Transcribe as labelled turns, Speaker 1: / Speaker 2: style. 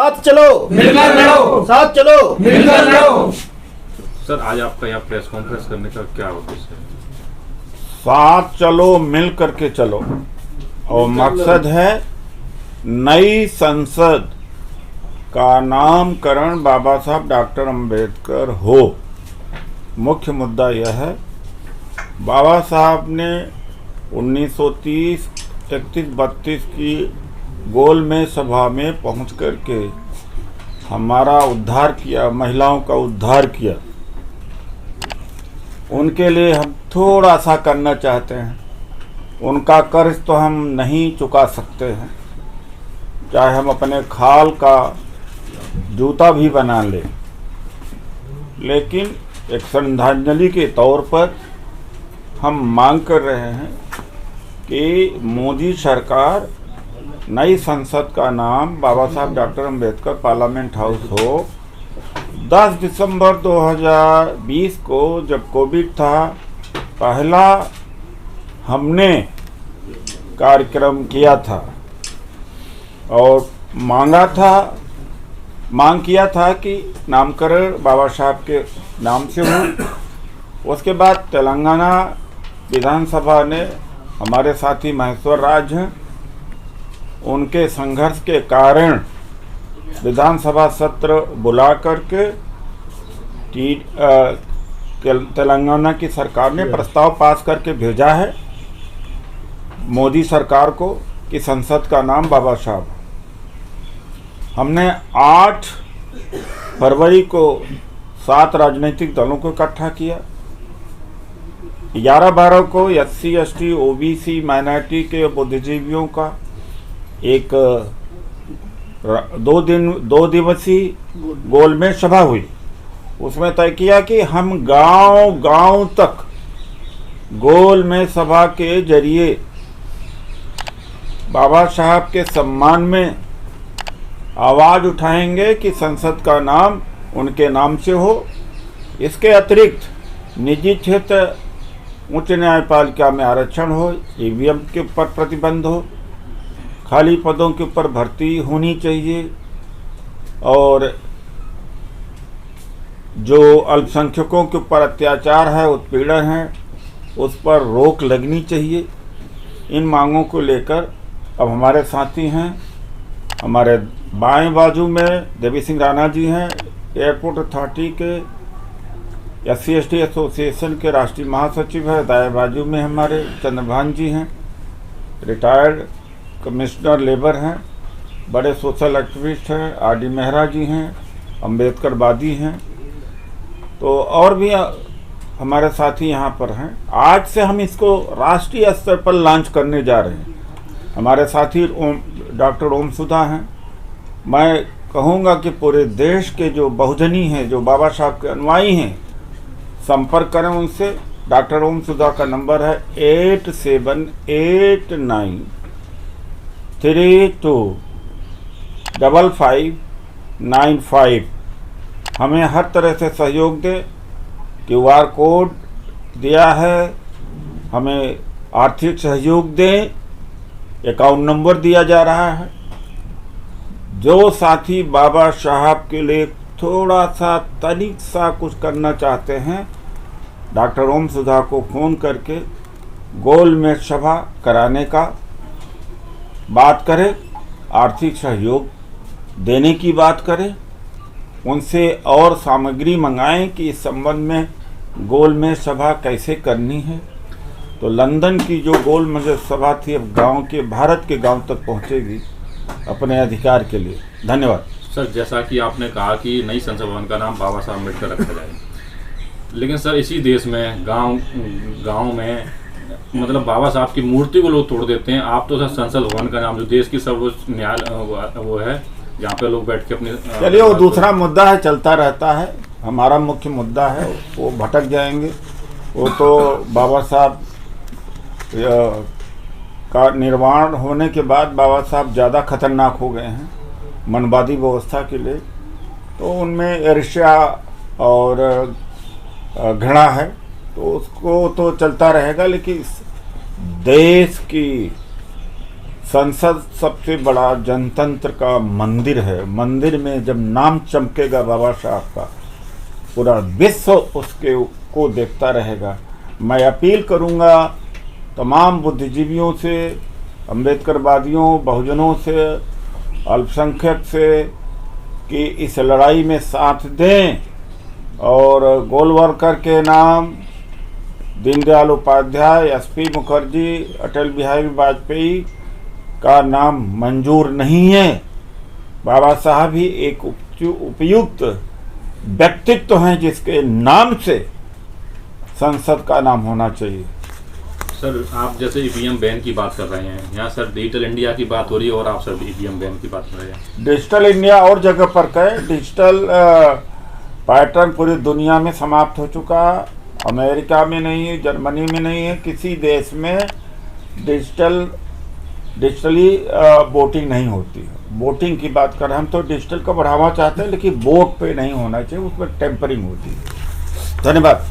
Speaker 1: साथ चलो
Speaker 2: मिलकर लड़ो,
Speaker 1: साथ चलो
Speaker 2: मिलकर लड़ो।
Speaker 3: सर आज आपका यहाँ प्रेस कॉन्फ्रेंस करने का क्या उद्देश्य है?
Speaker 4: साथ चलो, मिल करके चलो, और मकसद है नई संसद का नामकरण बाबा साहब डॉक्टर अंबेडकर हो। मुख्य मुद्दा यह है, बाबा साहब ने 1930, 31, 32 की गोलमेज सभा में पहुंच करके हमारा उद्धार किया, महिलाओं का उद्धार किया। उनके लिए हम थोड़ा सा करना चाहते हैं। उनका कर्ज तो हम नहीं चुका सकते हैं, चाहे हम अपने खाल का जूता भी बना लें, लेकिन एक श्रद्धांजलि के तौर पर हम मांग कर रहे हैं कि मोदी सरकार नई संसद का नाम बाबा साहब डॉक्टर अंबेडकर पार्लियामेंट हाउस हो। 10 दिसंबर 2020 को जब कोविड था, पहला हमने कार्यक्रम किया था और मांग किया था कि नामकरण बाबा साहब के नाम से हो। उसके बाद तेलंगाना विधानसभा ने, हमारे साथी महेश्वर राज हैं, उनके संघर्ष के कारण विधानसभा सत्र बुला करके तेलंगाना की सरकार ने प्रस्ताव पास करके भेजा है मोदी सरकार को कि संसद का नाम बाबा साहब। हमने 8 फरवरी को 7 राजनीतिक दलों को इकट्ठा किया। 11-12 को SC, ST, OBC, माइनॉरिटी के बुद्धिजीवियों का एक 2 दिवसीय गोलमेज सभा हुई। उसमें तय किया कि हम गांव तक गोलमेज सभा के जरिए बाबा साहब के सम्मान में आवाज़ उठाएंगे कि संसद का नाम उनके नाम से हो। इसके अतिरिक्त निजी क्षेत्र उच्च न्यायपालिका में आरक्षण हो, EVM के ऊपर प्रतिबंध हो, खाली पदों के ऊपर भर्ती होनी चाहिए, और जो अल्पसंख्यकों के ऊपर अत्याचार है, उत्पीड़न है, उस पर रोक लगनी चाहिए। इन मांगों को लेकर अब हमारे साथी हैं, हमारे बाएं बाजू में देवी सिंह राणा जी हैं, एयरपोर्ट अथॉरिटी के SC, ST एसोसिएशन के राष्ट्रीय महासचिव है। दाएं बाजू में हमारे चंद्रभान जी हैं, रिटायर्ड कमिश्नर लेबर हैं, बड़े सोशल एक्टिविस्ट हैं। RD मेहरा जी हैं, अंबेडकर वादी हैं। तो और भी हमारे साथी यहाँ पर हैं। आज से हम इसको राष्ट्रीय स्तर पर लॉन्च करने जा रहे हैं। हमारे साथी डॉक्टर ओम सुधा हैं। मैं कहूँगा कि पूरे देश के जो बहुजनी हैं, जो बाबा साहब के अनुयायी हैं, संपर्क करें उनसे। डॉक्टर ओम सुधा का नंबर है 8789325595। हमें हर तरह से सहयोग दें। QR कोड दिया है, हमें आर्थिक सहयोग दें। अकाउंट नंबर दिया जा रहा है। जो साथी बाबा साहब के लिए थोड़ा सा तनिक सा कुछ करना चाहते हैं, डॉक्टर ओम सुधा को फ़ोन करके गोलमेज सभा कराने का बात करें, आर्थिक सहयोग देने की बात करें, उनसे और सामग्री मंगाएं कि इस संबंध में गोलमेज सभा कैसे करनी है। तो लंदन की जो गोलमेज सभा थी, अब गांव के, भारत के गांव तक पहुंचेगी अपने अधिकार के लिए। धन्यवाद।
Speaker 3: सर जैसा कि आपने कहा कि नई संसद भवन का नाम बाबा साहब अम्बेडकर रखा जाए, लेकिन सर इसी देश में गांव में मतलब बाबा साहब की मूर्ति को लोग तोड़ देते हैं। आप तो सर संसद भवन का नाम, जो देश की सर्वोच्च न्यायालय वो है, जहाँ पे लोग बैठ के अपने,
Speaker 4: चलिए वो दूसरा मुद्दा है, चलता रहता है। हमारा मुख्य मुद्दा है, वो भटक जाएंगे। वो तो बाबा साहब का निर्माण होने के बाद बाबा साहब ज़्यादा खतरनाक हो गए हैं मनवादी व्यवस्था के लिए। तो उनमें ईर्ष्या और घृणा है, तो उसको तो चलता रहेगा। लेकिन देश की संसद सबसे बड़ा जनतंत्र का मंदिर है। मंदिर में जब नाम चमकेगा बाबा साहब का, पूरा विश्व उसके को देखता रहेगा। मैं अपील करूंगा तमाम बुद्धिजीवियों से, अम्बेडकरवादियों, बहुजनों से, अल्पसंख्यक से कि इस लड़ाई में साथ दें और गोलवलकर के नाम, दीनदयाल उपाध्याय, एसपी मुखर्जी, अटल बिहारी वाजपेयी का नाम मंजूर नहीं है। बाबा साहब ही एक उपयुक्त व्यक्तित्व हैं जिसके नाम से संसद का नाम होना चाहिए।
Speaker 3: सर आप जैसे ईवीएम बैन की बात कर रहे हैं, यहाँ सर डिजिटल इंडिया की बात हो रही है और आप सर ईवीएम बैन की बात कर रहे हैं।
Speaker 4: डिजिटल इंडिया और जगह पर कहे, डिजिटल पैटर्न पूरी दुनिया में समाप्त हो चुका। अमेरिका में नहीं है, जर्मनी में नहीं है, किसी देश में डिजिटली वोटिंग नहीं होती। वोटिंग की बात कर रहे हैं हम, तो डिजिटल का बढ़ावा चाहते हैं, लेकिन वोट पे नहीं होना चाहिए, उसमें टेम्परिंग होती है। धन्यवाद।